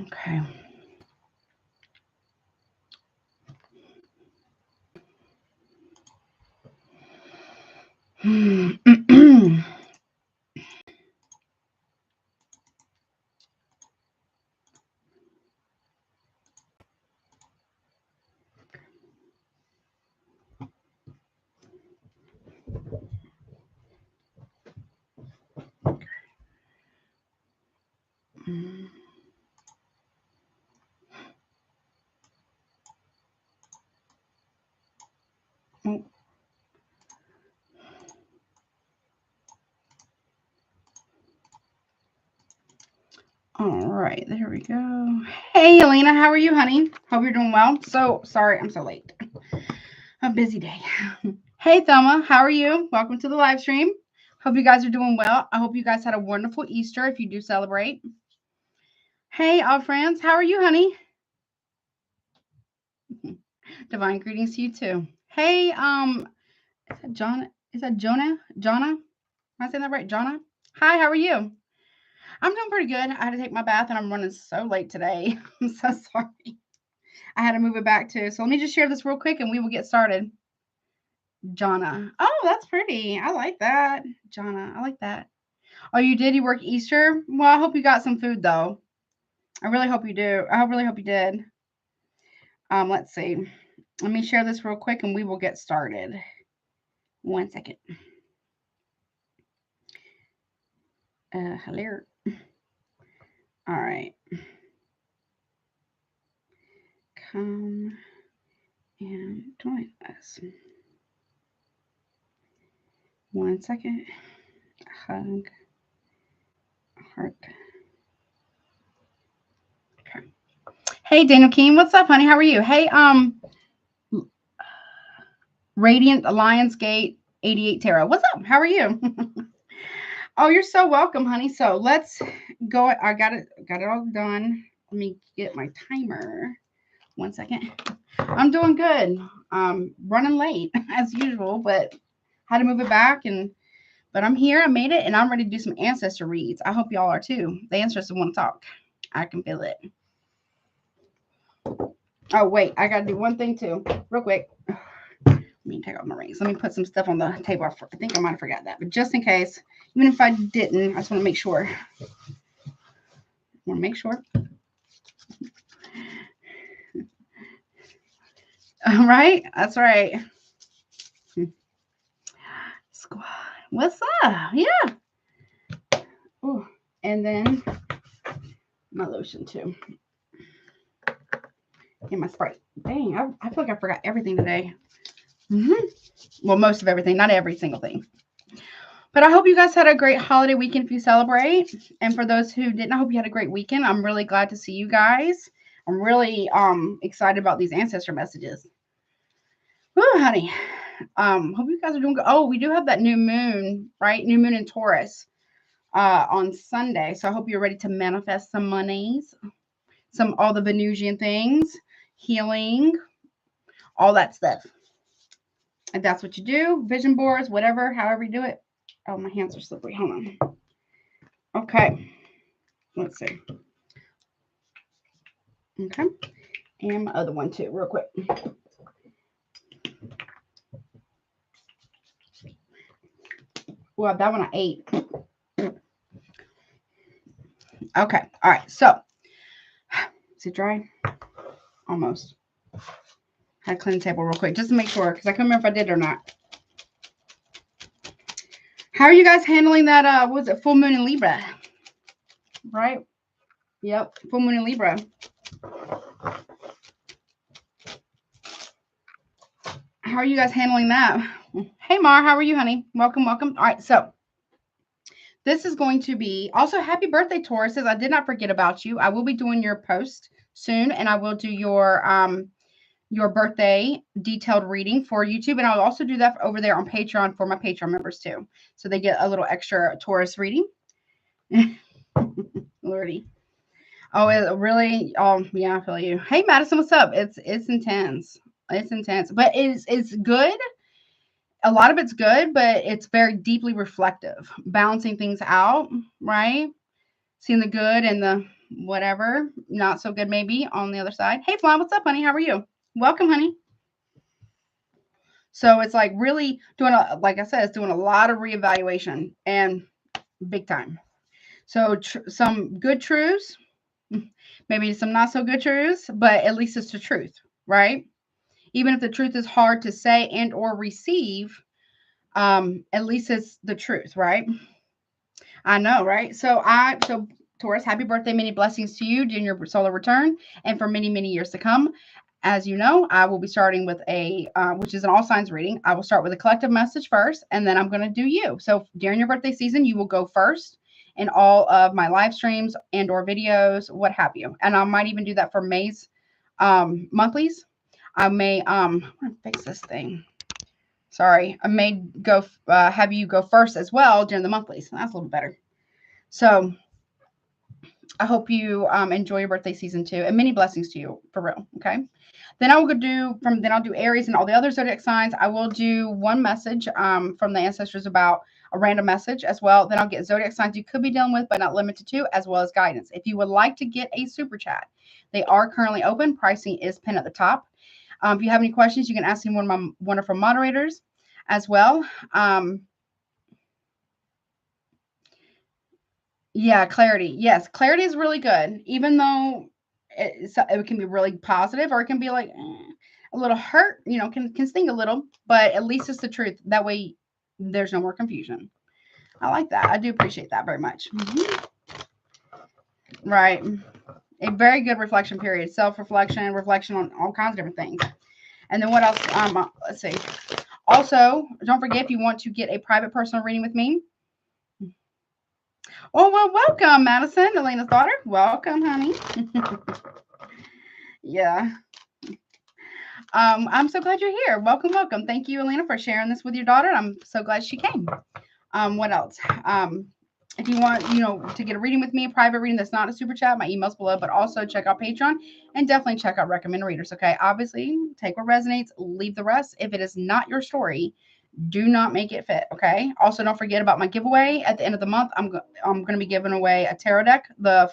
Okay. Oh. All right, there we go. Hey, Elena, how are you, honey? Hope you're doing well. So sorry, I'm so late. A busy day. Hey, Thelma, how are you? Welcome to the live stream. Hope you guys are doing well. I hope you guys had a wonderful Easter if you do celebrate. Hey, all friends, how are you, honey? Divine greetings to you too. Hey, is that John? Is that Jonah? Jonna? Am I saying that right? Jonna? Hi, how are you? I'm doing pretty good. I had to take my bath and I'm running so late today. I'm so sorry. I had to move it back too. So let me just share this real quick and we will get started. Jonna. Oh, that's pretty. I like that. Jonna, I like that. Oh, you did? You work Easter? Well, I hope you got some food though. I really hope you do. I really hope you did. Let's see. Let me share this real quick and we will get started. 1 second. Hello. All right. Come and join us. 1 second. Hug. Heart. Okay. Hey, Daniel King. What's up, honey? How are you? Hey, Radiant Alliance Gate 88 Tarot. What's up? How are you? Oh, you're so welcome, honey. So let's go. I got it all done. Let me get my timer. 1 second. I'm doing good. Running late as usual, but had to move it back but I'm here. I made it and I'm ready to do some ancestor reads. I hope y'all are too. The ancestors want to talk. I can feel it. Oh, wait. I got to do one thing too. Real quick. Let me take off my rings. Let me put some stuff on the table. I think I might have forgot that. But just in case, even if I didn't, I just want to make sure. All right. That's right. Squad. What's up? Yeah. Ooh. And then my lotion too. And my Sprite. Dang, I feel like I forgot everything today. Well, most of everything, not every single thing. But I hope you guys had a great holiday weekend if you celebrate. And for those who didn't, I hope you had a great weekend. I'm really glad to see you guys. I'm really excited about these ancestor messages. Woo, honey. Hope you guys are doing good. Oh, we do have that new moon, right? New moon in Taurus on Sunday. So I hope you're ready to manifest some monies, all the Venusian things, healing, all that stuff. If that's what you do, vision boards, whatever, however you do it. Oh, my hands are slippery. Hold on. Okay. Let's see. Okay. And my other one too, real quick. Well, that one I ate. Okay. All right. So, is it dry? Almost. I clean the table real quick just to make sure because I couldn't remember if I did or not. How are you guys handling that? What was it? Full moon in Libra. Right? Yep. Full moon in Libra. How are you guys handling that? Hey, Mar. How are you, honey? Welcome, welcome. All right. So, this is going to be also happy birthday, Tauruses. I did not forget about you. I will be doing your post soon, and I will do your birthday detailed reading for YouTube, and I'll also do that over there on Patreon for my Patreon members too, so they get a little extra Taurus reading. Lordy. Oh, it really? Oh, yeah, I feel you. Hey, Madison, what's up? It's intense. It's intense, but it's good. A lot of it's good, but it's very deeply reflective, balancing things out, right? Seeing the good and the whatever. Not so good maybe on the other side. Hey, Fly, what's up, honey? How are you? Welcome, honey. So it's like really doing, like I said, it's doing a lot of reevaluation and big time. So some good truths, maybe some not so good truths, but at least it's the truth, right? Even if the truth is hard to say and or receive, at least it's the truth, right? I know, right? So Taurus, happy birthday, many blessings to you during your solar return and for many, many years to come. As you know, I will be starting with which is an all signs reading. I will start with a collective message first, and then I'm going to do you. So during your birthday season, you will go first in all of my live streams and or videos, what have you. And I might even do that for May's monthlies. I may, I'm going to fix this thing. Sorry, I may go have you go first as well during the monthlies. That's a little better. So I hope you enjoy your birthday season too, and many blessings to you for real. Okay. Then I will then I'll do Aries and all the other zodiac signs. I will do one message from the ancestors about a random message as well. Then I'll get zodiac signs you could be dealing with, but not limited to, as well as guidance. If you would like to get a super chat, they are currently open. Pricing is pinned at the top. If you have any questions, you can ask me one of my wonderful moderators as well. Yeah, clarity. Yes, clarity is really good, even though it can be really positive or it can be like a little hurt, can sting a little, but at least it's the truth. That way there's no more confusion. I like that. I do appreciate that very much. Right. A very good reflection period, self-reflection, reflection on all kinds of different things. And then what else? Let's see. Also, don't forget, if you want to get a private personal reading with me. Oh, well, welcome, Madison, Elena's daughter. Welcome, honey. Yeah. I'm so glad you're here. Welcome, welcome. Thank you, Elena, for sharing this with your daughter. I'm so glad she came. What else? If you want, to get a reading with me, a private reading that's not a super chat, my email's below, but also check out Patreon and definitely check out Recommend Readers, okay? Obviously, take what resonates, leave the rest. If it is not your story, do not make it fit, okay? Also, don't forget about my giveaway. At the end of the month, I'm going to be giving away a tarot deck. Where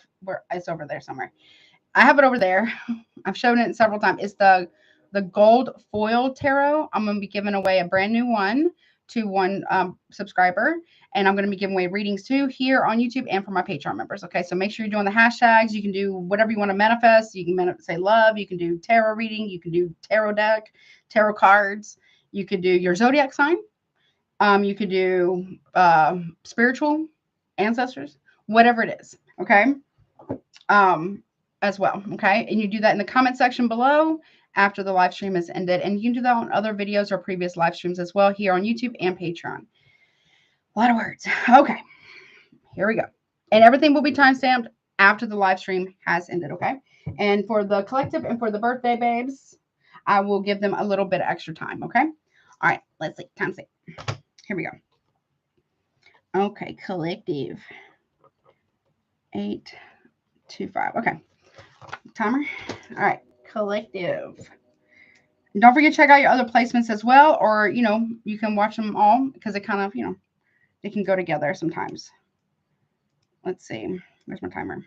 it's over there somewhere. I have it over there. I've shown it several times. It's the gold foil tarot. I'm going to be giving away a brand new one to one subscriber. And I'm going to be giving away readings too here on YouTube and for my Patreon members. Okay, so make sure you're doing the hashtags. You can do whatever you want to manifest. You can say love. You can do tarot reading. You can do tarot deck, tarot cards. You could do your zodiac sign. You could do spiritual ancestors, whatever it is. Okay. As well. Okay. And you do that in the comment section below after the live stream is ended. And you can do that on other videos or previous live streams as well here on YouTube and Patreon. A lot of words. Okay. Here we go. And everything will be timestamped after the live stream has ended. Okay. And for the collective and for the birthday babes, I will give them a little bit of extra time. Okay. All right. Let's see. Time see. Here we go. Okay. Collective. 825. Okay. Timer. All right. Collective. And don't forget to check out your other placements as well, or you can watch them all because it kind of they can go together sometimes. Let's see. Where's my timer?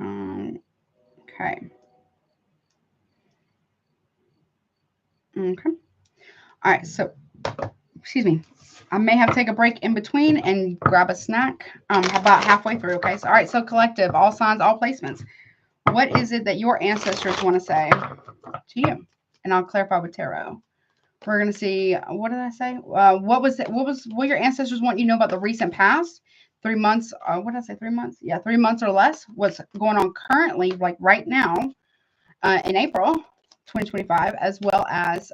Okay. Okay. All right. So, excuse me. I may have to take a break in between and grab a snack about halfway through. Okay. So, all right. So, collective, all signs, all placements. What is it that your ancestors want to say to you? And I'll clarify with tarot. We're going to see, what did I say? What your ancestors want you to know about the recent past? 3 months, what did I say, 3 months? Yeah, 3 months or less. What's going on currently, like right now, in April 2025, as well as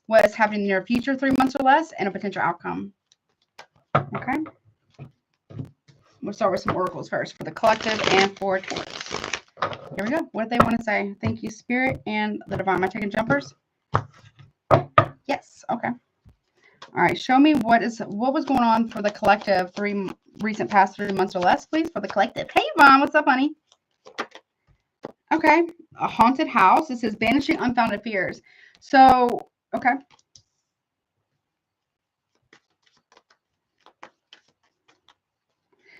what is happening in the near future, 3 months or less, and a potential outcome. Okay. We'll start with some oracles first for the collective and for Taurus. Here we go. What do they want to say? Thank you, Spirit and the Divine. Am I taking jumpers? Yes. Okay. All right. Show me what was going on for the collective recent past 3 months or less, please, for the collective. Hey, Yvonne. What's up, honey? Okay. A haunted house. It says banishing unfounded fears. So, okay.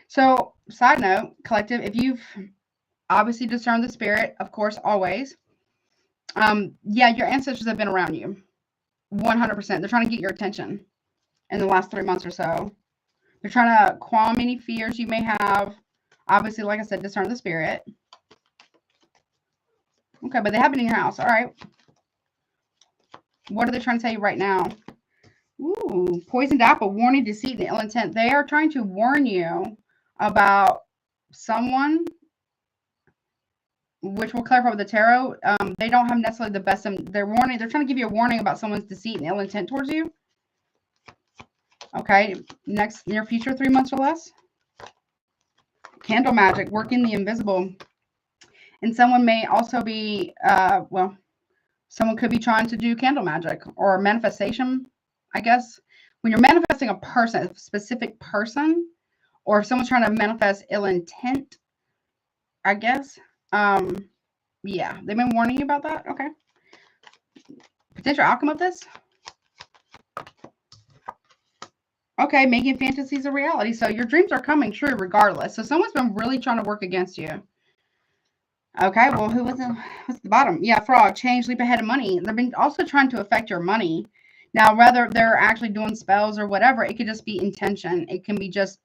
So, side note, collective, if you've obviously discerned the spirit, of course, always. Yeah, your ancestors have been around you. 100%. They're trying to get your attention in the last 3 months or so. They're trying to calm any fears you may have. Obviously, like I said, discern the spirit. Okay, but they have been in your house. All right. What are they trying to tell you right now? Ooh, poisoned apple, warning, deceit, and ill intent. They are trying to warn you about someone, which will clarify with the tarot. They don't have necessarily the best. They're trying to give you a warning about someone's deceit and ill intent towards you. Okay, next near future, 3 months or less. Candle magic, working the invisible. And someone may also be, well, someone could be trying to do candle magic or manifestation, I guess. When you're manifesting a person, a specific person, or if someone's trying to manifest ill intent, I guess. Yeah, they've been warning you about that. Okay. Potential outcome of this. Okay, making fantasies a reality. So your dreams are coming true regardless. So someone's been really trying to work against you. Okay, well, what's the bottom? Yeah, frog, change, leap ahead of money. They've been also trying to affect your money. Now, whether they're actually doing spells or whatever, it could just be intention. It can be just,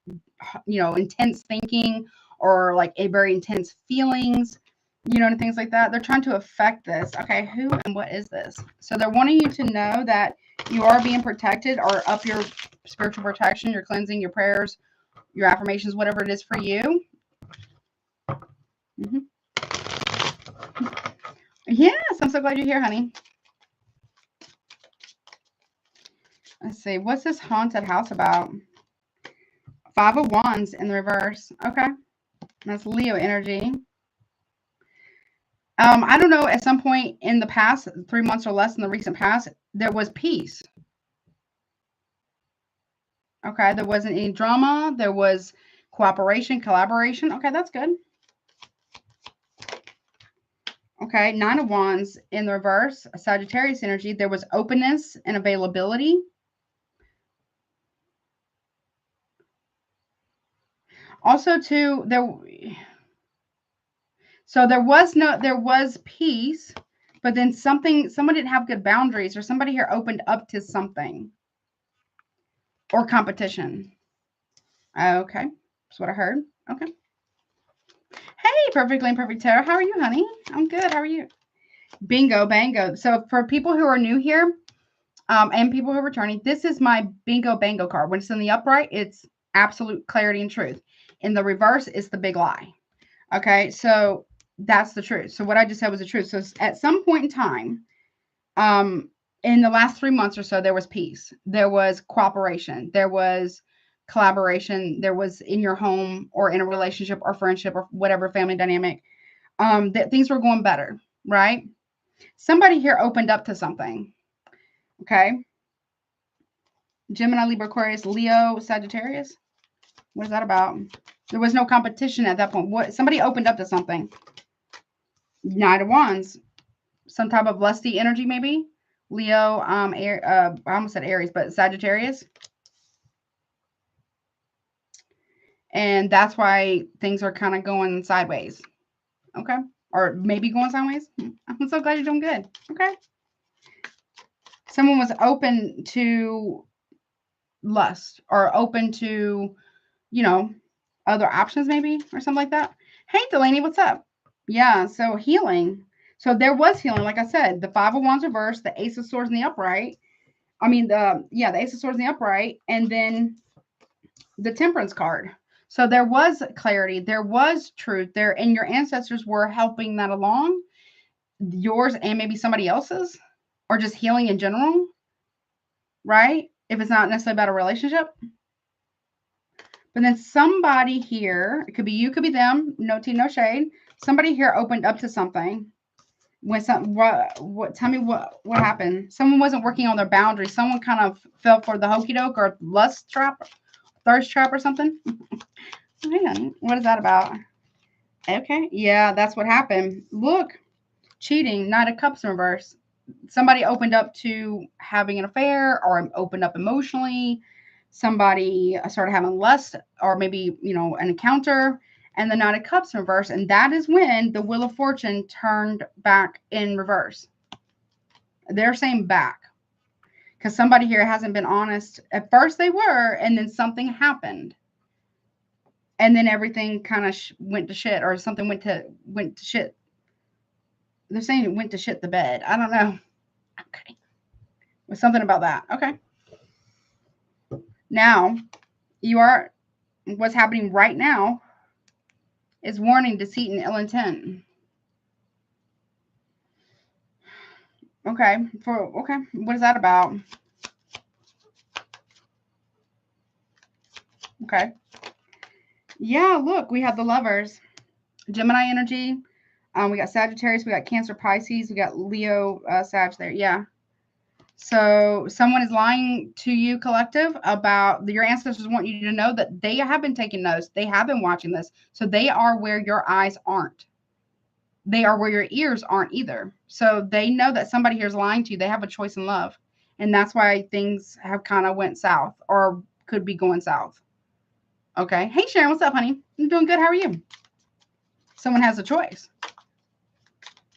intense thinking or like a very intense feelings, and things like that. They're trying to affect this. Okay, who and what is this? So they're wanting you to know that you are being protected or up your spiritual protection, your cleansing, your prayers, your affirmations, whatever it is for you. Yes, I'm so glad you're here, honey. Let's see. What's this haunted house about? 5 of Wands in the reverse. Okay. That's Leo energy. I don't know, at some point in the past, 3 months or less in the recent past, there was peace. Okay. There wasn't any drama. There was cooperation, collaboration. Okay, that's good. Okay. 9 of Wands in the reverse. Sagittarius energy. There was openness and availability. Also, too, there was peace, but then someone didn't have good boundaries, or somebody here opened up to something or competition. Okay, that's what I heard. Okay. Hey, Perfectly Imperfect Tarot. How are you, honey? I'm good. How are you? Bingo, bango. So for people who are new here, and people who are returning, this is my bingo, bango card. When it's in the upright, it's absolute clarity and truth. In the reverse, it's the big lie. Okay, so that's the truth. So what I just said was the truth. So at some point in time, in the last 3 months or so, there was peace. There was cooperation. There was collaboration. There was in your home or in a relationship or friendship or whatever family dynamic, that things were going better, right? Somebody here opened up to something. Okay. Gemini, Libra, Aquarius, Leo, Sagittarius. What is that about? There was no competition at that point. Somebody opened up to something. Knight of Wands. Some type of lusty energy, maybe. Leo, I almost said Aries, but Sagittarius. And that's why things are kind of going sideways. Okay. Or maybe going sideways. I'm so glad you're doing good. Okay. Someone was open to lust or open to, other options maybe or something like that. Hey, Delaney, what's up? Yeah, so healing. So there was healing, like I said, the 5 of Wands reverse, the Ace of Swords in the upright. The Ace of Swords in the upright, and then the Temperance card. So there was clarity, there was truth there, and your ancestors were helping that along, yours and maybe somebody else's, or just healing in general, right? If it's not necessarily about a relationship. But then somebody here, it could be you, could be them, no tea, no shade. Somebody here opened up to something. Tell me what happened? Someone wasn't working on their boundaries. Someone kind of fell for the hokey doke or lust trap, thirst trap or something. Man, what is that about? Okay, yeah, that's what happened. Look, cheating, Knight of Cups in reverse. Somebody opened up to having an affair or opened up emotionally. somebody started having lust, or maybe, you know, an encounter, and the Knight of Cups in reverse. And that is when the Wheel of Fortune turned back in reverse. They're saying back. Because somebody here hasn't been honest. At first they were, and then something happened. And then everything kind of went to shit, or something went to shit. They're saying it went to shit the bed. I don't know. Okay. With something about that. Okay. Now, what's happening right now is warning, deceit, and ill intent. Okay. What is that about? Okay. Yeah, look, we have the Lovers. Gemini energy. We got Sagittarius, we got Cancer, Pisces, we got Leo, Sag there. Yeah. So someone is lying to you, collective, about your ancestors want you to know that they have been taking notes. They have been watching this. So they are where your eyes aren't. They are where your ears aren't either. So they know that somebody here is lying to you. They have a choice in love. And that's why things have kind of went south, or could be going south. Okay. Hey, Sharon, what's up, honey? I'm doing good. How are you? Someone has a choice.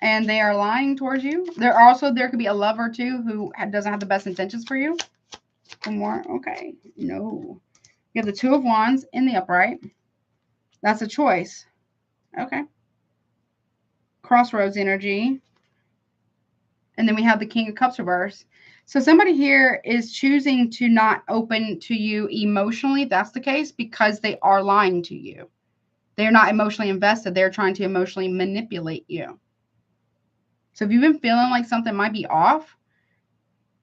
And they are lying towards you. There could be a lover too who doesn't have the best intentions for you. One more. Okay. No. You have the Two of Wands in the upright. That's a choice. Okay. Crossroads energy. And then we have the King of Cups reverse. So somebody here is choosing to not open to you emotionally. That's the case, because they are lying to you. They're not emotionally invested. They're trying to emotionally manipulate you. So if you've been feeling like something might be off,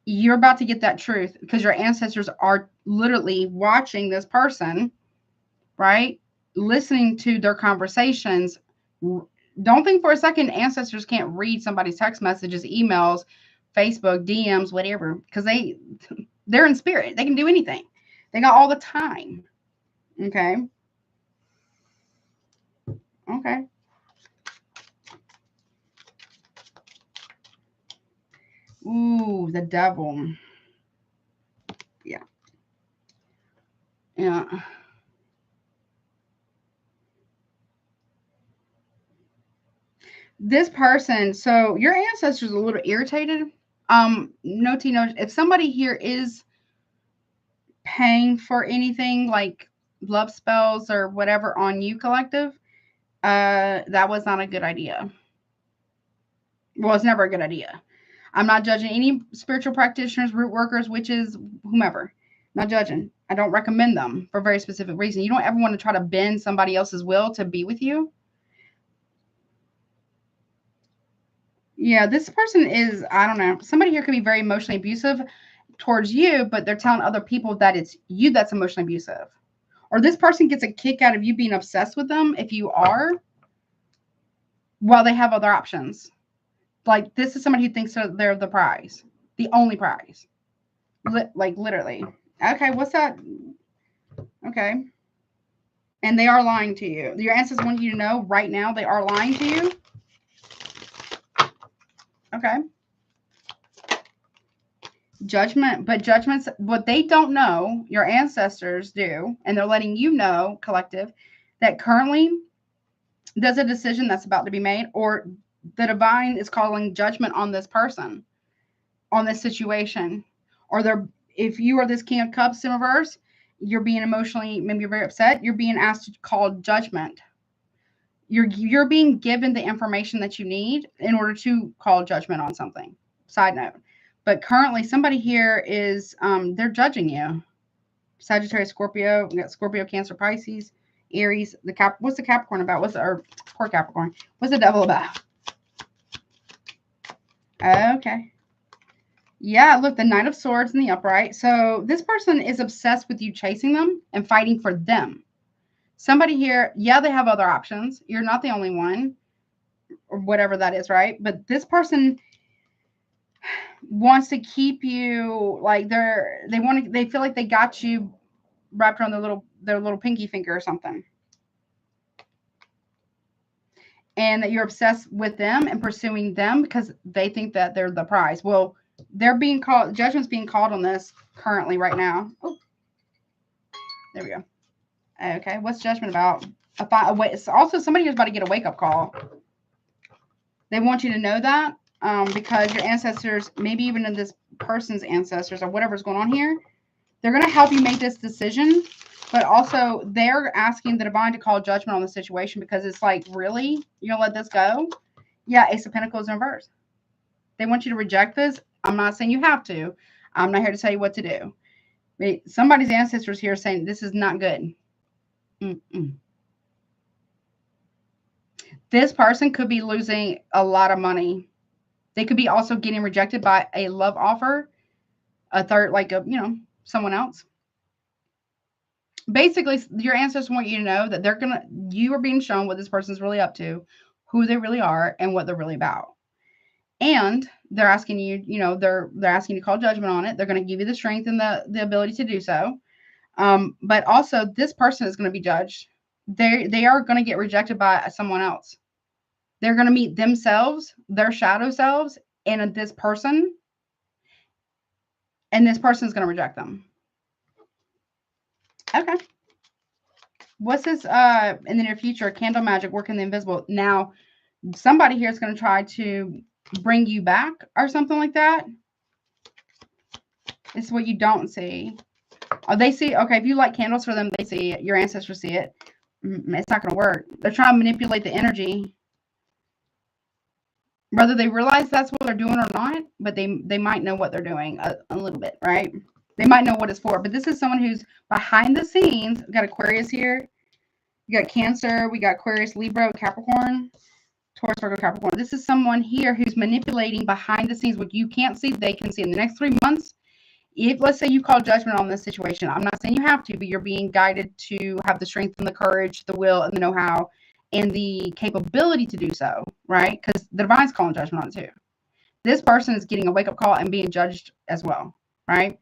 you're about to get that truth, because your ancestors are literally watching this person, right? Listening to their conversations. Don't think for a second ancestors can't read somebody's text messages, emails, Facebook, DMs, whatever, because they're in spirit. They can do anything. They got all the time. Okay. Okay. Ooh, the Devil. Yeah. Yeah. This person, so your ancestors are a little irritated. No, if somebody here is paying for anything like love spells or whatever on you, collective, that was not a good idea. Well, it's never a good idea. I'm not judging any spiritual practitioners, root workers, witches, whomever. Not judging. I don't recommend them for a very specific reason. You don't ever want to try to bend somebody else's will to be with you. Yeah, this person is, I don't know, somebody here could be very emotionally abusive towards you, but they're telling other people that it's you that's emotionally abusive. Or this person gets a kick out of you being obsessed with them, if you are, while they have other options. Like, this is somebody who thinks they're the prize, the only prize. Like, literally. Okay, what's that? Okay. And they are lying to you. Your ancestors want you to know right now they are lying to you. Okay. Judgment, but judgments, what they don't know, your ancestors do, and they're letting you know, collective, that currently there's a decision that's about to be made, or the divine is calling judgment on this person, on this situation, or if you are this King of Cups in reverse, you're being emotionally, maybe you're very upset, you're being asked to call judgment. You're being given the information that you need in order to call judgment on something. Side note. But currently, somebody here is, they're judging you. Sagittarius, Scorpio, we got Scorpio, Cancer, Pisces, Aries. What's the Capricorn about? Poor Capricorn. What's the Devil about? Okay. Yeah, look, the Knight of Swords in the upright. So this person is obsessed with you chasing them and fighting for them. Somebody here, yeah, they have other options. You're not the only one, or whatever that is, right? But this person wants to keep you, like, they feel like they got you wrapped around their little pinky finger or something, and that you're obsessed with them and pursuing them because they think that they're the prize. Well, they're being called, judgment's being called on this currently right now. Oh, There we go. Okay, what's judgment about? It's also somebody who's about to get a wake-up call. They want you to know that because your ancestors, maybe even in this person's ancestors or whatever's going on here, they're going to help you make this decision. But also, they're asking the divine to call judgment on the situation because it's like, really? You're going to let this go? Yeah, Ace of Pentacles in reverse. They want you to reject this. I'm not saying you have to. I'm not here to tell you what to do. But somebody's ancestors here saying this is not good. This person could be losing a lot of money. They could be also getting rejected by a love offer, a third, like someone else. Basically, your ancestors want you to know that you are being shown what this person's really up to, who they really are, and what they're really about. And they're asking you, they're asking you to call judgment on it. They're going to give you the strength and the ability to do so. But also, this person is going to be judged. They are going to get rejected by someone else. They're going to meet themselves, their shadow selves, and this person. And this person is going to reject them. Okay. What's this in the near future? Candle magic, working the invisible. Now, somebody here is going to try to bring you back or something like that. It's what you don't see. Oh, they see. Okay, if you light candles for them, they see it. Your ancestors see it. It's not going to work. They're trying to manipulate the energy. Whether they realize that's what they're doing or not, but they might know what they're doing a little bit, right? They might know what it's for. But this is someone who's behind the scenes. We got Aquarius here. We got Cancer. We got Aquarius, Libra, Capricorn, Taurus, Virgo, Capricorn. This is someone here who's manipulating behind the scenes. What you can't see, they can see. In the next 3 months, if, let's say, you call judgment on this situation, I'm not saying you have to, but you're being guided to have the strength and the courage, the will, and the know-how, and the capability to do so, right? Because the divine's calling judgment on it too. This person is getting a wake-up call and being judged as well, right?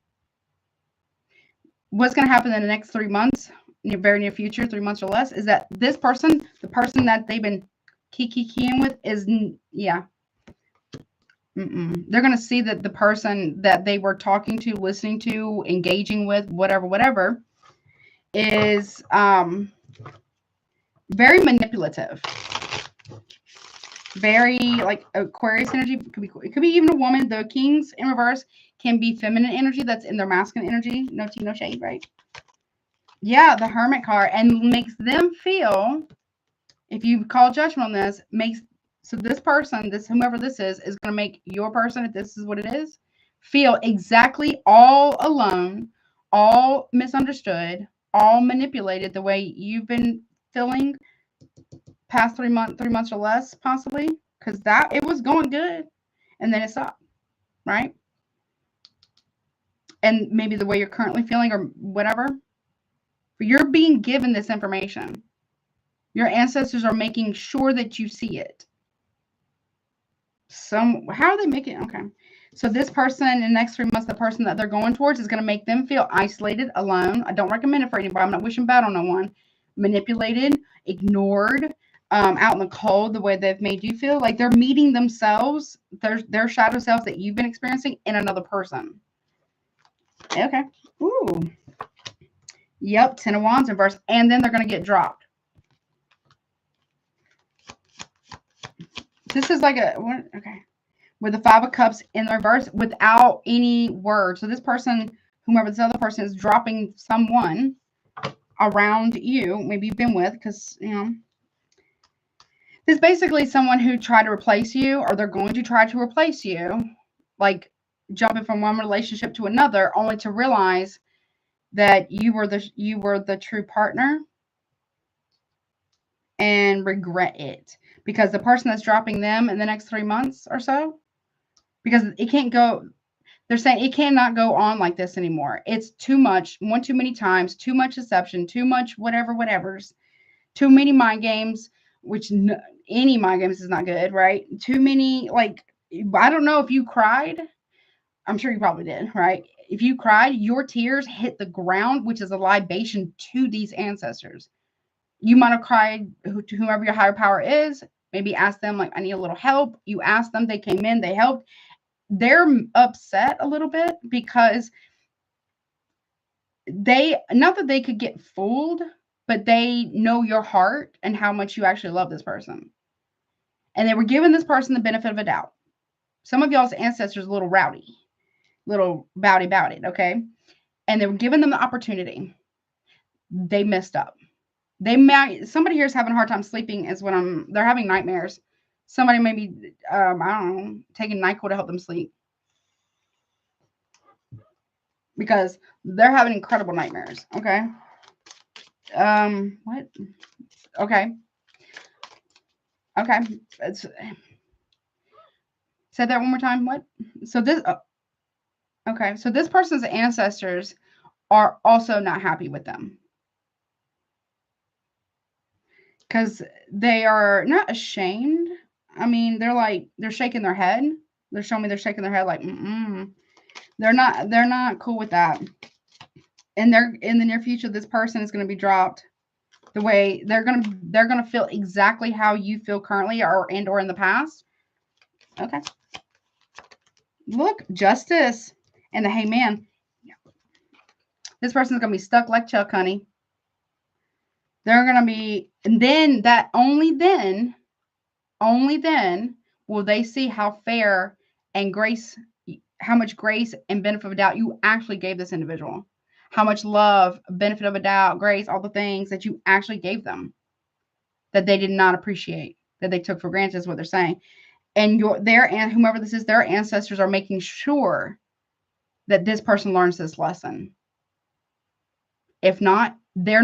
What's going to happen in the next 3 months, in the very near future, 3 months or less, is that this person, the person that they've been keying with is, yeah. They're going to see that the person that they were talking to, listening to, engaging with, whatever, is very manipulative. Very like Aquarius energy. It could be even a woman. The kings in reverse can be feminine energy that's in their masculine energy. No tea, no shade, right? Yeah, the Hermit card, and makes them feel, if you call judgment on this, so this person, whomever this is going to make your person, if this is what it is, feel exactly all alone, all misunderstood, all manipulated the way you've been feeling past 3 months or less, possibly, because it was going good and then it stopped, right? And maybe the way you're currently feeling or whatever, but you're being given this information. Your ancestors are making sure that you see it. How are they making it? Okay. So this person in the next 3 months, the person that they're going towards is going to make them feel isolated, alone. I don't recommend it for anybody. I'm not wishing bad on no one. Manipulated, ignored, out in the cold, the way they've made you feel. Like they're meeting themselves, their shadow selves that you've been experiencing in another person. Okay. Ooh. Yep. 10 of Wands in reverse. And then they're going to get dropped. This is like okay. With the 5 of Cups in the reverse without any words. So this person, whomever this other person is, dropping someone around you, maybe you've been with, because, this is basically someone who tried to replace you, or they're going to try to replace you, like jumping from one relationship to another, only to realize that you were the true partner and regret it. Because the person that's dropping them in the next 3 months or so, because it can't go, they're saying it cannot go on like this anymore. It's too much, one too many times, too much deception, too much whatever's, too many mind games, which any mind games is not good, right? Too many, like, I don't know if you cried. I'm sure you probably did, right? If you cried, your tears hit the ground, which is a libation to these ancestors. You might have cried to whomever your higher power is. Maybe ask them, like, I need a little help. You asked them, they came in, they helped. They're upset a little bit because not that they could get fooled, but they know your heart and how much you actually love this person. And they were giving this person the benefit of a doubt. Some of y'all's ancestors a little rowdy, little bowdy, okay? And they were giving them the opportunity. They messed up. Somebody here is having a hard time sleeping is when they're having nightmares. Somebody maybe, I don't know, taking NyQuil to help them sleep. Because they're having incredible nightmares, okay? What? Okay. Okay. Say that one more time. What? So this, okay. So this person's ancestors are also not happy with them. Because they are not ashamed. I mean, they're shaking their head. They're showing me they're shaking their head like, They're not cool with that. And in the near future, this person is going to be dropped. The way they're gonna feel exactly how you feel currently or in the past. Okay. Look, justice and the Hangman. This person's gonna be stuck like Chuck, honey. They're gonna be, and then only then will they see how fair and how much grace and benefit of a doubt you actually gave this individual. How much love, benefit of a doubt, grace, all the things that you actually gave them that they did not appreciate, that they took for granted is what they're saying. And whomever this is, their ancestors are making sure that this person learns this lesson. If not, their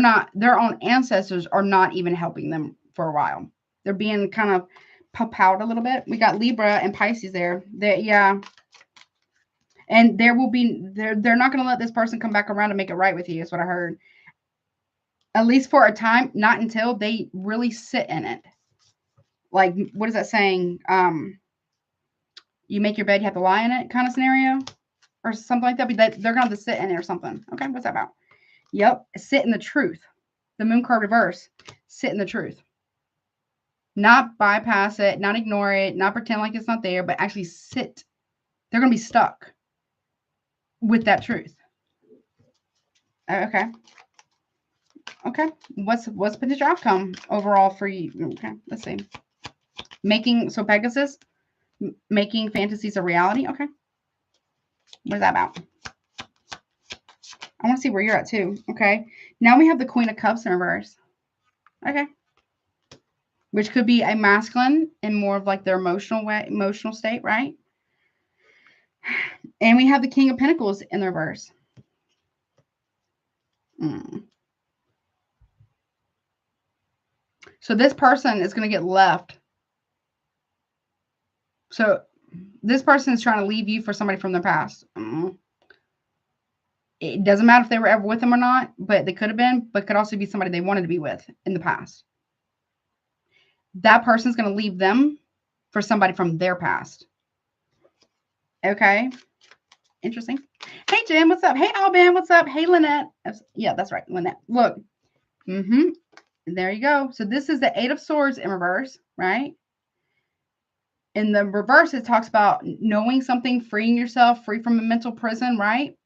own ancestors are not even helping them for a while. They're being kind of pop out a little bit. We got Libra and Pisces there. Yeah. And they're not going to let this person come back around and make it right with you, is what I heard. At least for a time, not until they really sit in it. Like, what is that saying? You make your bed, you have to lie in it kind of scenario or something like that. But they're going to sit in it or something. Okay, what's that about? Yep, sit in the truth. The moon card reverse, sit in the truth. Not bypass it, not ignore it, not pretend like it's not there, but actually sit. They're going to be stuck with that truth. Okay. Okay. What's potential outcome overall for you? Okay, let's see. Pegasus, making fantasies a reality. Okay. What is that about? I want to see where you're at too. Okay. Now we have the Queen of Cups in reverse. Okay. Which could be a masculine and more of like their emotional state, right? And we have the King of Pentacles in the reverse. So this person is going to get left. So this person is trying to leave you for somebody from their past. It doesn't matter if they were ever with them or not, but they could have been, but could also be somebody they wanted to be with in the past. That person's going to leave them for somebody from their past. Okay. Interesting. Hey, Jim, what's up? Hey, Alban, what's up? Hey, Lynette. Yeah, that's right, Lynette. Look. There you go. So this is the Eight of Swords in reverse, right? In the reverse, it talks about knowing something, freeing yourself, free from a mental prison, right?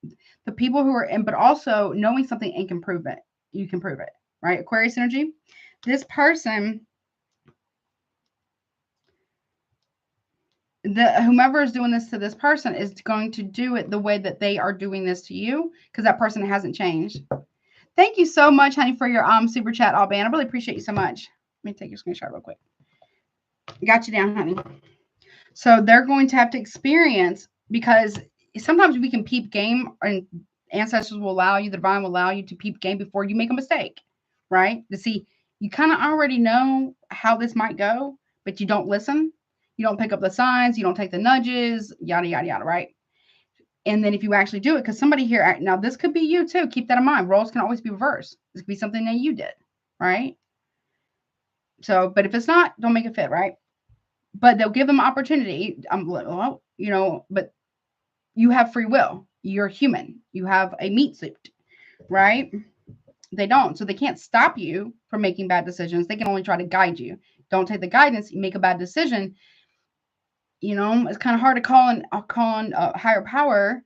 The people who are in, but also knowing something and can prove it. You can prove it, right? Aquarius energy. This person, whomever is doing this to this person is going to do it the way that they are doing this to you, because that person hasn't changed. Thank you so much, honey, for your super chat, Alban. I really appreciate you so much. Let me take your screenshot real quick. Got you down, honey. So they're going to have to experience, because sometimes we can peep game, and ancestors will allow you, the divine will allow you to peep game before you make a mistake, right? To see, you kind of already know how this might go, but you don't listen. You don't pick up the signs. You don't take the nudges, yada, yada, yada, right? And then if you actually do it, because somebody here, now this could be you too. Keep that in mind. Roles can always be reversed. This could be something that you did, right? So, but if it's not, don't make it fit, right? But they'll give them opportunity. Well, but you have free will. You're human. You have a meat suit, right? They don't. So they can't stop you from making bad decisions. They can only try to guide you. Don't take the guidance. You make a bad decision. It's kind of hard to call on a higher power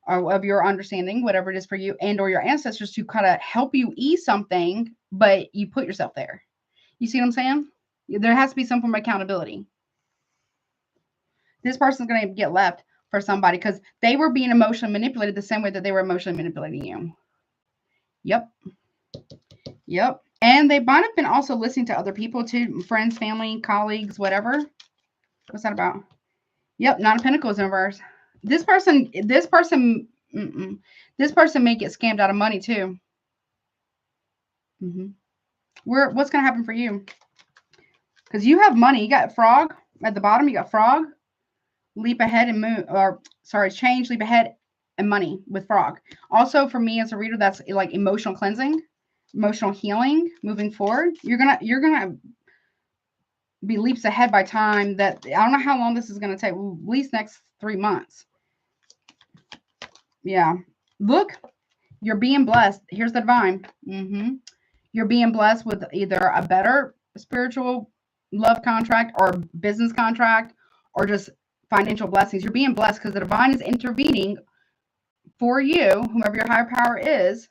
or of your understanding, whatever it is for you, and or your ancestors to kind of help you ease something, but you put yourself there. You see what I'm saying? There has to be some form of accountability. This person's going to get left for somebody because they were being emotionally manipulated the same way that they were emotionally manipulating you. Yep. Yep. And they might have been also listening to other people too, friends, family, colleagues, whatever. What's that about? Yep, Nine of Pentacles in reverse. This person may get scammed out of money too. What's going to happen for you? Because you have money. You got frog at the bottom. You got frog, leap ahead and move, or sorry, change, leap ahead and money with frog. Also for me as a reader, that's like emotional cleansing, emotional healing, moving forward. You're gonna be leaps ahead by time that I don't know how long this is going to take. At least next 3 months. Yeah. Look, you're being blessed. Here's the divine. You're being blessed with either a better spiritual love contract or business contract or just financial blessings. You're being blessed because the divine is intervening for you, whomever your higher power is,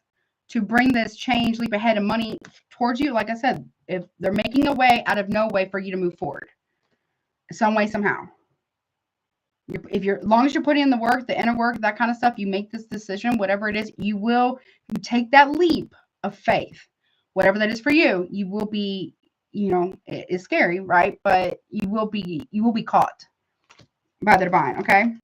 to bring this change, leap ahead, and money towards you. Like I said, if they're making a way out of no way for you to move forward, some way, somehow. As long as you're putting in the work, the inner work, that kind of stuff, you make this decision, whatever it is, you take that leap of faith, whatever that is for you. You will be, it's scary, right? But you will be caught by the divine. Okay.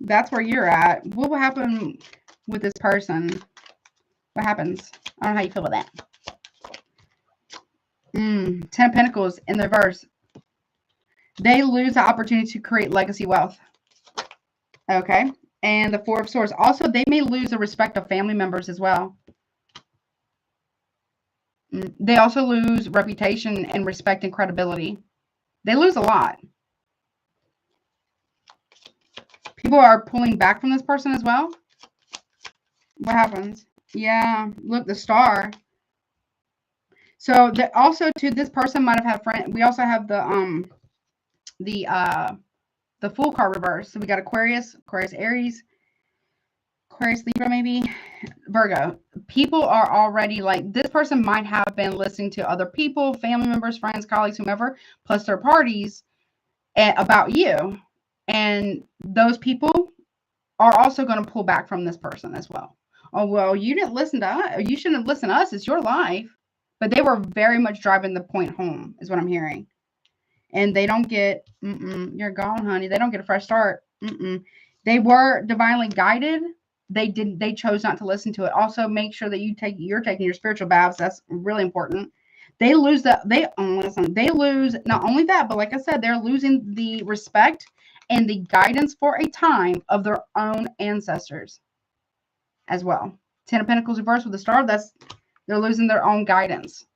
That's where you're at. What will happen with this person? What happens? I don't know how you feel about that. 10 of Pentacles in the reverse. They lose the opportunity to create legacy wealth. Okay. And the Four of Swords. Also, they may lose the respect of family members as well. They also lose reputation and respect and credibility. They lose a lot. People are pulling back from this person as well. What happens? Yeah. Look, the Star. So also too, this person might have had friends. We also have the Fool card reverse. So we got Aquarius, Aries, Aquarius, Libra, maybe Virgo. People are already like, this person might have been listening to other people, family members, friends, colleagues, whomever, plus third parties about you. And those people are also going to pull back from this person as well. Oh, well, you didn't listen to us. You shouldn't have listened to us. It's your life. But they were very much driving the point home, is what I'm hearing. And they don't get, you're gone, honey. They don't get a fresh start. They were divinely guided. They chose not to listen to it. Also, make sure that you're taking your spiritual baths. That's really important. They lose they lose not only that, but like I said, they're losing the respect and the guidance for a time of their own ancestors as well. 10 of Pentacles reversed with the Star. They're losing their own guidance.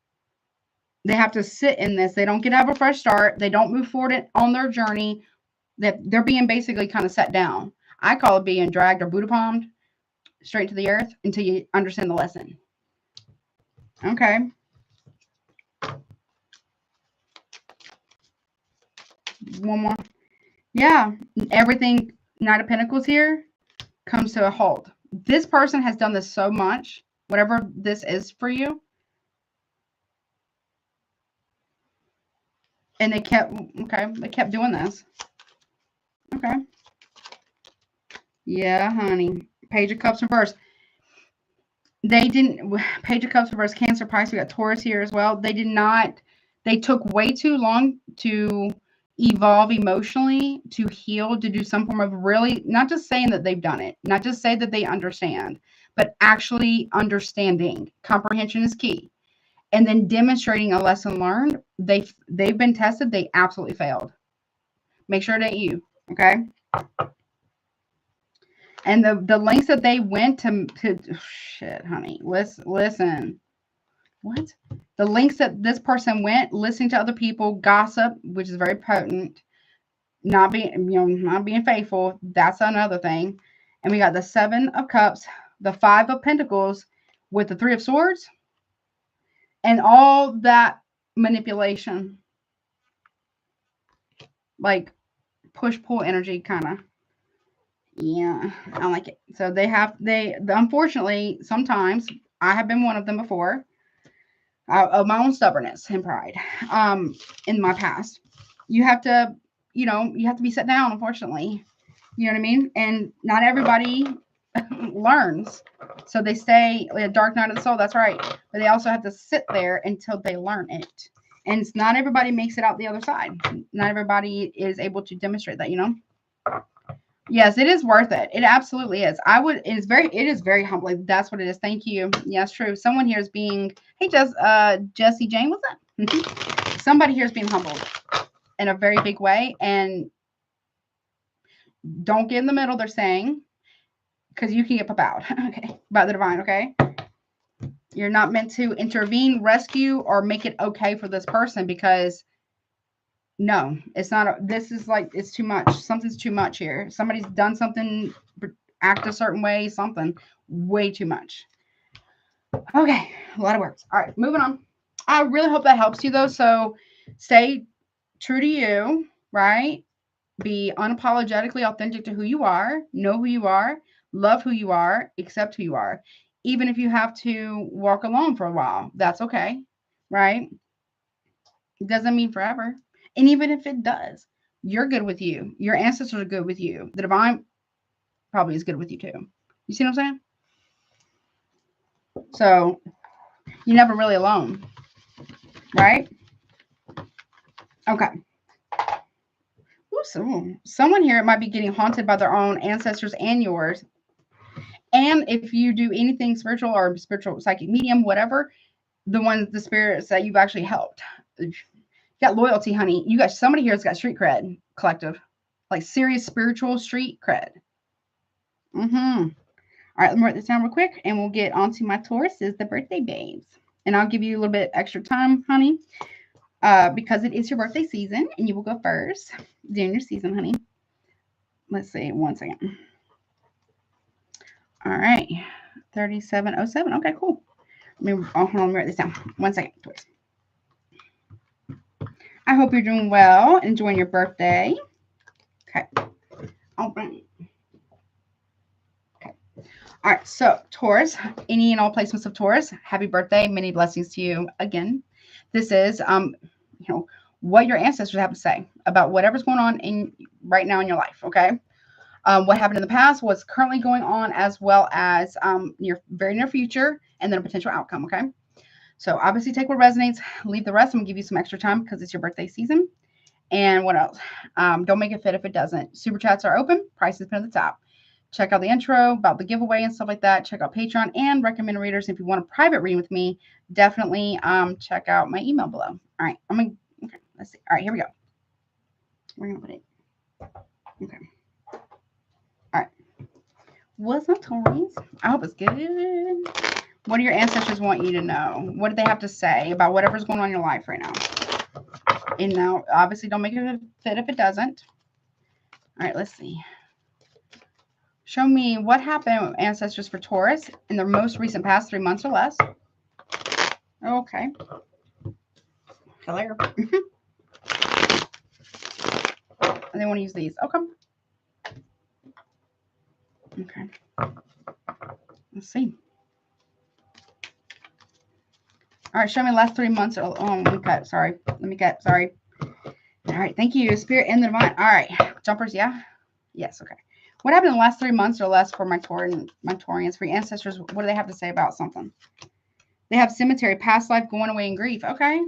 They have to sit in this. They don't get to have a fresh start. They don't move forward on their journey. They're being basically kind of set down. I call it being dragged or Buddha palmed straight to the earth until you understand the lesson. Okay. One more. Yeah. Everything, Knight of Pentacles here, comes to a halt. This person has done this so much, whatever this is for you. And they kept doing this. Okay. Yeah, honey. Page of Cups reverse. Page of Cups reverse, Cancer, Pisces. We got Taurus here as well. They took way too long to evolve emotionally, to heal, to do some form of really, not just saying that they've done it, not just say that they understand, but actually understanding. Comprehension is key. And then demonstrating a lesson learned. They've been tested. They absolutely failed. Make sure it ain't you. Okay. And the lengths that they went to shit, honey. Listen. What? The lengths that this person went, listening to other people, gossip, which is very potent, not being faithful. That's another thing. And we got the 7 of Cups, the 5 of Pentacles with the 3 of Swords, and all that manipulation. Like push-pull energy, kind of. Yeah, I don't like it. So unfortunately, sometimes I have been one of them before, of my own stubbornness and pride. In my past, you have to, you have to be set down, unfortunately. You know what I mean? And not everybody learns. So they say a dark night of the soul, that's right. But they also have to sit there until they learn it. And it's not everybody makes it out the other side. Not everybody is able to demonstrate that, Yes, it is worth it. It absolutely is. It is very humbling. That's what it is. Thank you. Yes, true. Someone here is being, hey, Jesse Jane, what's that? Somebody here is being humbled in a very big way. And don't get in the middle, they're saying, because you can get pop out. Okay. By the divine, okay? You're not meant to intervene, rescue, or make it okay for this person because no, it's not. This is like, it's too much. Something's too much here. Somebody's done something, act a certain way, something way too much. Okay, a lot of words. All right, moving on. I really hope that helps you though. So stay true to you, right? Be unapologetically authentic to who you are, know who you are, love who you are, accept who you are. Even if you have to walk alone for a while, that's okay, right? It doesn't mean forever. And even if it does, you're good with you. Your ancestors are good with you. The divine probably is good with you too. You see what I'm saying? So you're never really alone, right? Okay. Ooh, someone here might be getting haunted by their own ancestors and yours. And if you do anything spiritual or spiritual psychic medium, whatever, the spirits that you've actually helped. You got loyalty, honey. You got somebody here that's got street cred, collective, like serious spiritual street cred. Mm-hmm. All right, let me write this down real quick, and we'll get onto my Tauruses, the birthday babes. And I'll give you a little bit extra time, honey, because it is your birthday season, and you will go first during your season, honey. Let's see, 1 second. All right, 3707. Okay, cool. Hold on, let me write this down. 1 second, Taurus. I hope you're doing well, enjoying your birthday. Okay. All right. Okay. All right. So, Taurus, any and all placements of Taurus, happy birthday. Many blessings to you again. This is, what your ancestors have to say about whatever's going on right now in your life. Okay. What happened in the past, what's currently going on, as well as your very near future, and then a potential outcome. Okay. So obviously take what resonates, leave the rest. I'm gonna give you some extra time because it's your birthday season. And what else? Don't make it fit if it doesn't. Super chats are open. Price is pinned at the top. Check out the intro about the giveaway and stuff like that. Check out Patreon and recommended readers. If you want a private reading with me, definitely check out my email below. All right, okay, let's see. All right, here we go. We're gonna put it. Okay. All right. What's up, Taurus? I hope it's good. What do your ancestors want you to know? What do they have to say about whatever's going on in your life right now? And now, obviously, don't make it fit if it doesn't. All right, let's see. Show me what happened with ancestors for Taurus in their most recent past 3 months or less. Okay. Hello. They want to use these. Okay. Okay. Let's see. All right, show me the last 3 months. Oh, let me cut. Sorry. All right, thank you, Spirit and the Divine. All right, jumpers, yeah? Yes, okay. What happened in the last 3 months or less for my Taurians, for your ancestors? What do they have to say about something? They have cemetery, past life, going away in grief. Okay.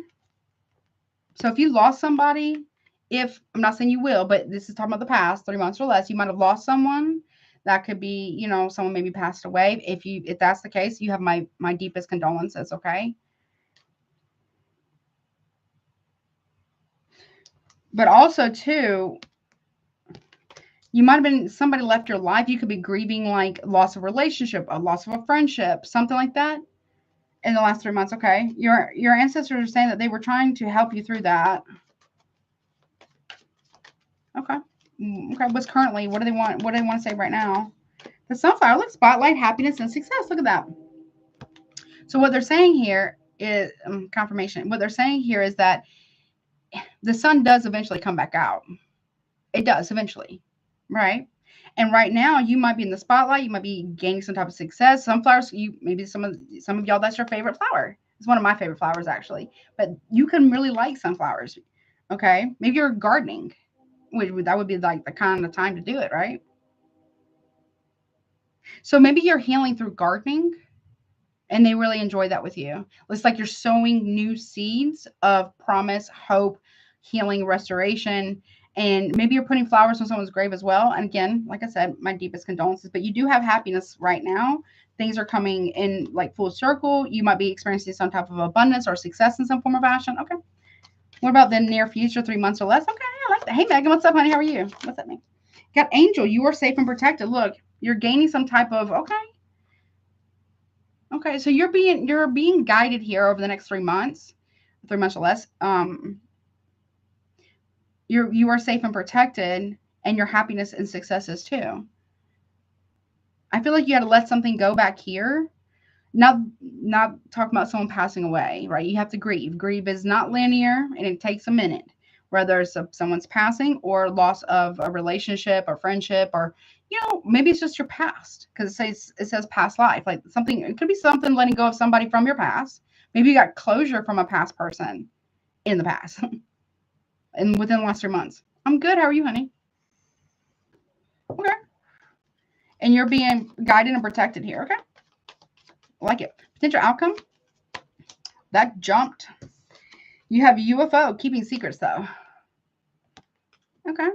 So if you lost somebody, I'm not saying you will, but this is talking about the past, 3 months or less, you might have lost someone. That could be, someone maybe passed away. If that's the case, you have my deepest condolences, okay? But also, too, you might have been, somebody left your life. You could be grieving like loss of relationship, a loss of a friendship, something like that in the last 3 months. Okay. Your ancestors are saying that they were trying to help you through that. Okay. Okay. What's currently, what do they want? What do they want to say right now? The sunflower, look, spotlight, happiness, and success. Look at that. So what they're saying here is confirmation. What they're saying here is that the sun does eventually come back out. It does eventually, right? And right now, you might be in the spotlight. You might be gaining some type of success. Sunflowers, maybe some of y'all, that's your favorite flower. It's one of my favorite flowers, actually. But you can really like sunflowers. Okay, maybe you're gardening. That would be like the kind of time to do it, right? So maybe you're healing through gardening, and they really enjoy that with you. It's like you're sowing new seeds of promise, hope, healing, restoration, and maybe you're putting flowers on someone's grave as well. And again, like I said, my deepest condolences, but you do have happiness right now. Things are coming in like full circle. You might be experiencing some type of abundance or success in some form or fashion. Okay. What about the near future, 3 months or less? Okay, I like that. Hey, Megan, what's up, honey? How are you? What's up, man? Got Angel. You are safe and protected. Look, you're gaining some type of, okay. Okay, so you're being guided here over the next 3 months, 3 months or less. You are safe and protected, and your happiness and successes too. I feel like you had to let something go back here. Not talking about someone passing away, right? You have to grieve. Grief is not linear, and it takes a minute. Whether it's someone's passing or loss of a relationship or friendship, or maybe it's just your past, because it says past life, like something. It could be something letting go of somebody from your past. Maybe you got closure from a past person in the past, and within the last 3 months. I'm good. How are you, honey? Okay. And you're being guided and protected here. Okay. I like it. Potential outcome. That jumped. You have UFO, keeping secrets though. Okay.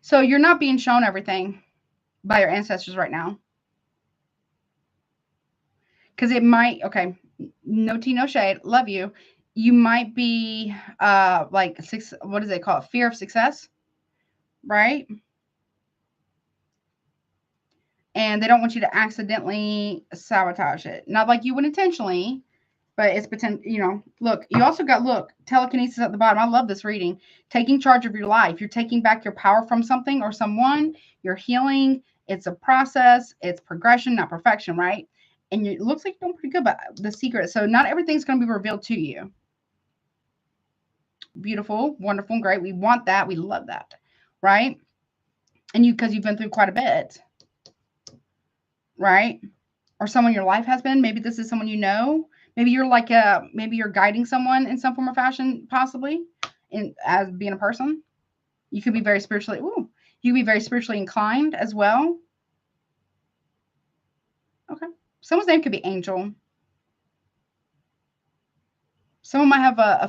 So you're not being shown everything by your ancestors right now. Because it might, okay, no tea, no shade, love you. You might be like what is it called? Fear of success, right? And they don't want you to accidentally sabotage it. Not like you would intentionally, but it's potential, look, you also got, telekinesis at the bottom. I love this reading. Taking charge of your life. You're taking back your power from something or someone. You're healing. It's a process. It's progression, not perfection, right? And it looks like you're doing pretty good, but the secret. So not everything's going to be revealed to you. Beautiful, wonderful, great. We want that. We love that, right? And because you've been through quite a bit, right? Or someone in your life has been. Maybe this is someone you know. Maybe you're like maybe you're guiding someone in some form or fashion, possibly, as being a person. You could be very spiritually. You could be very spiritually inclined as well. Okay. Someone's name could be Angel. Someone might have a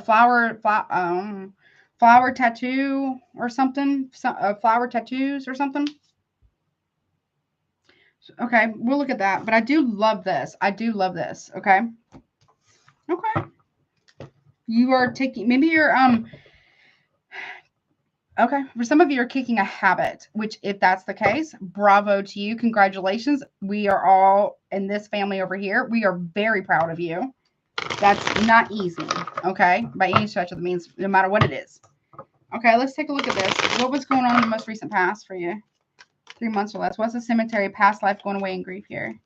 flower tattoo or something. Flower tattoos or something. Okay, we'll look at that. But I do love this. Okay. Okay. You are taking, maybe you're okay, for some of you are kicking a habit, which if that's the case, bravo to you. Congratulations. We are all in this family over here. We are very proud of you. That's not easy, okay, by any stretch of the means, no matter what it is. Okay, let's take a look at this. What was going on in the most recent past for you? 3 months or less. What's the cemetery, past life, going away in grief here?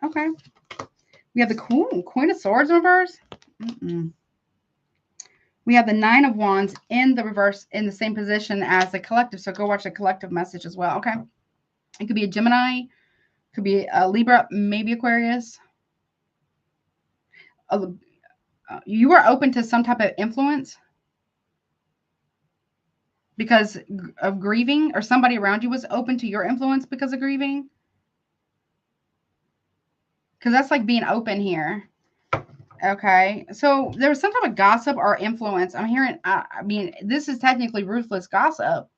Okay. We have the Queen of Swords in reverse. We have the Nine of Wands in the reverse, in the same position as the collective. So go watch the collective message as well. Okay. It could be a Gemini, could be a Libra, maybe Aquarius. You are open to some type of influence because of grieving, or somebody around you was open to your influence because of grieving. Because that's like being open here. Okay, so there was some type of gossip or influence. I'm hearing, I mean, this is technically ruthless gossip,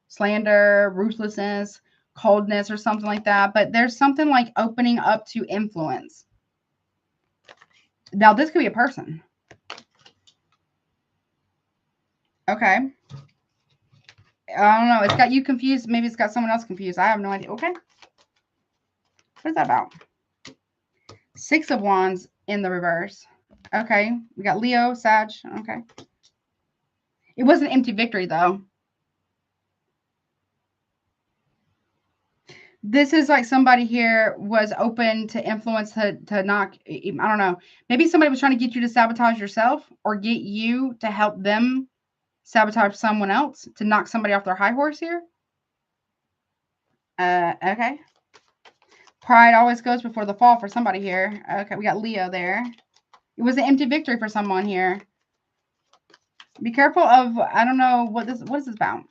slander, ruthlessness, coldness, or something like that. But there's something like opening up to influence. Now, this could be a person. Okay. I don't know. It's got you confused. Maybe it's got someone else confused. I have no idea. Okay. What is that about? Six of Wands in the reverse. Okay. We got Leo, Sag. Okay. It was an empty victory, though. This is like somebody here was open to influence to knock. I don't know. Maybe somebody was trying to get you to sabotage yourself or get you to help them Sabotage someone else. To knock somebody off their high horse here. Okay. Pride always goes before the fall for somebody here. Okay, we got Leo there. It was an empty victory for someone here. Be careful of, I don't know, what is this about?